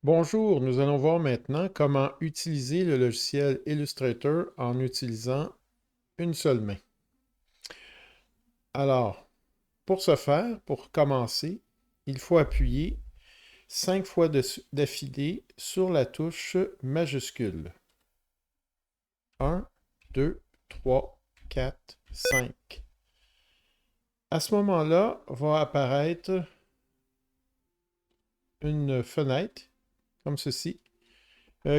Bonjour, nous allons voir maintenant comment utiliser le logiciel Illustrator en utilisant une seule main. Alors, pour ce faire, pour commencer, il faut appuyer 5 fois d'affilée sur la touche majuscule. 1, 2, 3, 4, 5. À ce moment-là, va apparaître une fenêtre, comme ceci,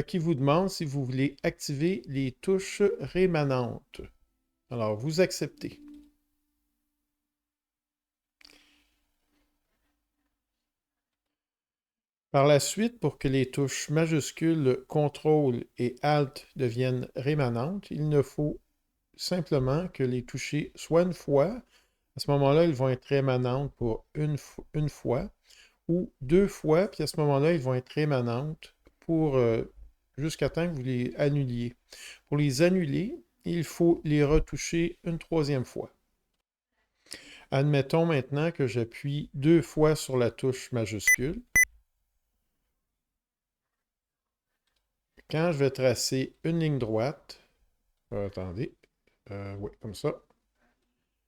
qui vous demande si vous voulez activer les touches rémanentes. Alors, vous acceptez. Par la suite, pour que les touches majuscules CTRL et ALT deviennent rémanentes, il ne faut simplement que les toucher soit une fois. À ce moment-là, ils vont être rémanentes pour une fois ou deux fois, puis à ce moment-là, ils vont être rémanentes pour jusqu'à temps que vous les annuliez. Pour les annuler, il faut les retoucher une troisième fois. Admettons maintenant que j'appuie deux fois sur la touche majuscule. Quand je vais tracer une ligne droite, attendez, oui, comme ça,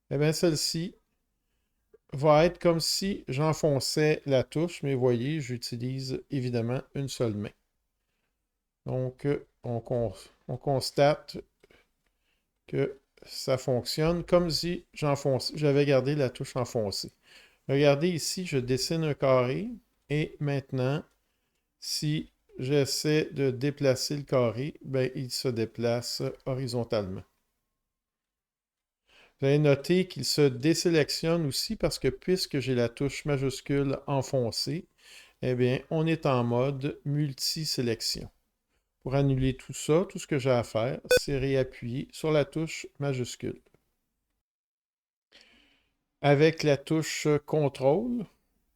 eh bien celle-ci va être comme si j'enfonçais la touche, mais voyez, j'utilise évidemment une seule main. Donc, on constate que ça fonctionne comme si j'avais gardé la touche enfoncée. Regardez ici, je dessine un carré et maintenant, si j'essaie de déplacer le carré, ben, il se déplace horizontalement. Vous allez noter qu'il se désélectionne aussi parce que puisque j'ai la touche majuscule enfoncée, eh bien, on est en mode multi-sélection. Pour annuler tout ça, tout ce que j'ai à faire, c'est réappuyer sur la touche majuscule. Avec la touche CTRL,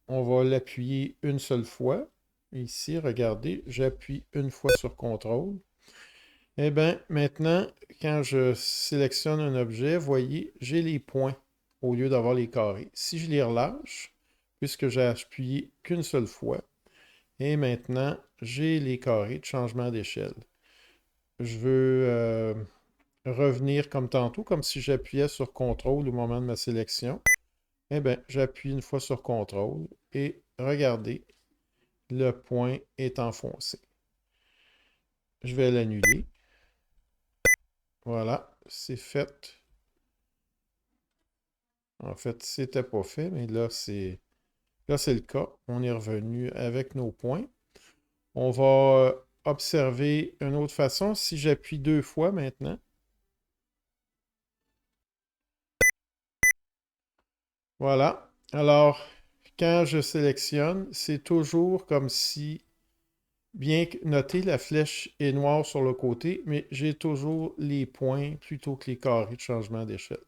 on va l'appuyer une seule fois. Ici, regardez, j'appuie une fois sur CTRL. Eh bien, maintenant, quand je sélectionne un objet, voyez, j'ai les points au lieu d'avoir les carrés. Si je les relâche, puisque j'ai appuyé qu'une seule fois, et maintenant, j'ai les carrés de changement d'échelle. Je veux revenir comme tantôt, comme si j'appuyais sur CTRL au moment de ma sélection. Eh bien, j'appuie une fois sur CTRL et regardez, le point est enfoncé. Je vais l'annuler. Voilà, c'est fait. En fait, c'était pas fait, mais là c'est le cas. On est revenu avec nos points. On va observer une autre façon. Si j'appuie deux fois maintenant, voilà. Alors, quand je sélectionne, c'est toujours comme si, bien que notez, la flèche est noire sur le côté, mais j'ai toujours les points plutôt que les carrés de changement d'échelle.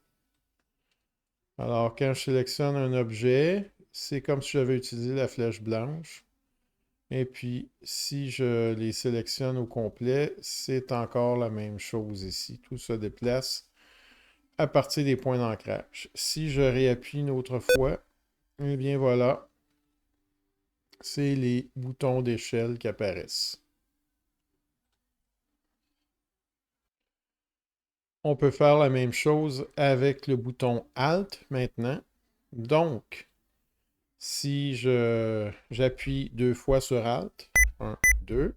Alors, quand je sélectionne un objet, c'est comme si j'avais utilisé la flèche blanche. Et puis, si je les sélectionne au complet, c'est encore la même chose ici. Tout se déplace à partir des points d'ancrage. Si je réappuie une autre fois, eh bien voilà, c'est les boutons d'échelle qui apparaissent. On peut faire la même chose avec le bouton Alt maintenant. Donc, si j'appuie deux fois sur Alt, 1, 2,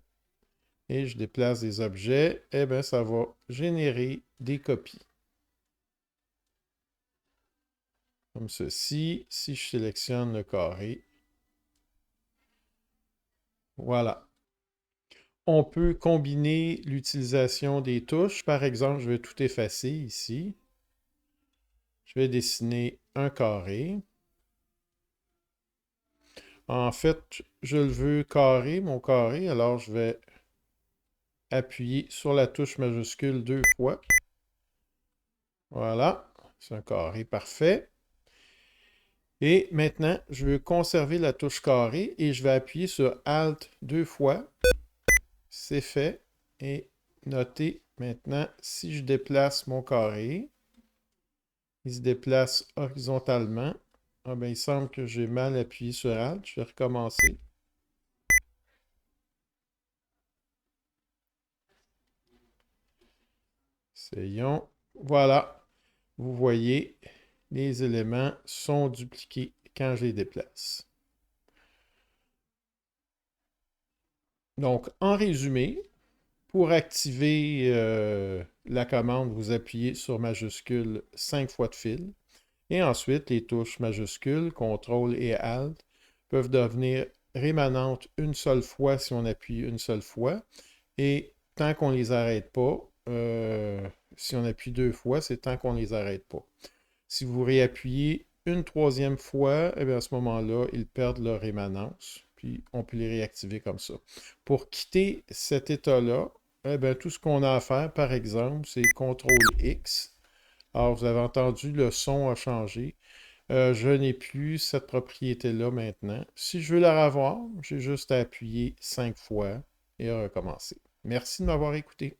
et je déplace des objets, eh bien, ça va générer des copies. Comme ceci, si je sélectionne le carré, voilà. On peut combiner l'utilisation des touches. Par exemple, je vais tout effacer ici. Je vais dessiner un carré. En fait, je le veux carré, mon carré, alors je vais appuyer sur la touche majuscule deux fois. Voilà, c'est un carré parfait. Et maintenant, je veux conserver la touche carré et je vais appuyer sur Alt deux fois. C'est fait. Et notez maintenant, si je déplace mon carré, il se déplace horizontalement. Ah ben, il semble que j'ai mal appuyé sur Alt. Je vais recommencer. Essayons. Voilà. Vous voyez, les éléments sont dupliqués quand je les déplace. Donc, en résumé, pour activer la commande, vous appuyez sur majuscule 5 fois de fil. Et ensuite, les touches majuscules, CTRL et ALT, peuvent devenir rémanentes une seule fois si on appuie une seule fois. Et tant qu'on ne les arrête pas, si on appuie deux fois, c'est tant qu'on ne les arrête pas. Si vous réappuyez une troisième fois, eh bien à ce moment-là, ils perdent leur rémanence, puis on peut les réactiver comme ça. Pour quitter cet état-là, eh bien, tout ce qu'on a à faire, par exemple, c'est CTRL X. Alors, vous avez entendu, le son a changé. Je n'ai plus cette propriété-là maintenant. Si je veux la revoir, j'ai juste à appuyer 5 fois et à recommencer. Merci de m'avoir écouté.